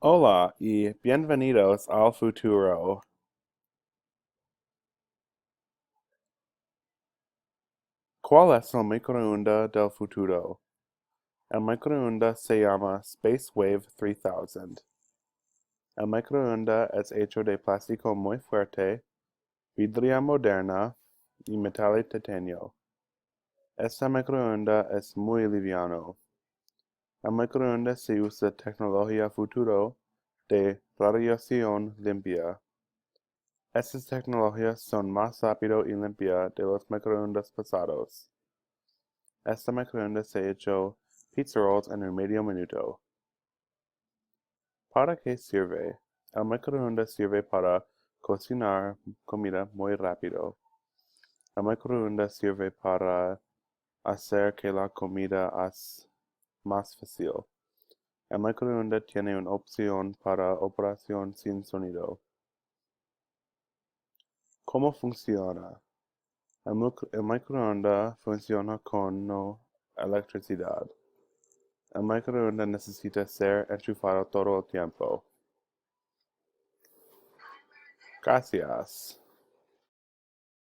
Hola y bienvenidos al futuro. ¿Cuál es el microondas del futuro? El microondas se llama Space Wave 3000. El microondas es hecho de plástico muy fuerte, vidrio moderna y metal de titanio. Este microondas es muy liviano. El microondas se usa tecnología futuro de radiación limpia. Estas tecnologías son más rápido y limpia de los microondas pasados. Este microondas se echó pizza rolls en un medio minuto. ¿Para qué sirve? El microondas sirve para cocinar comida muy rápido. El microondas sirve para hacer que la comida es más fácil. El microondas tiene una opción para operación sin sonido. ¿Cómo funciona? El microondas funciona con no electricidad. El microondas necesita ser enchufado todo el tiempo. Gracias.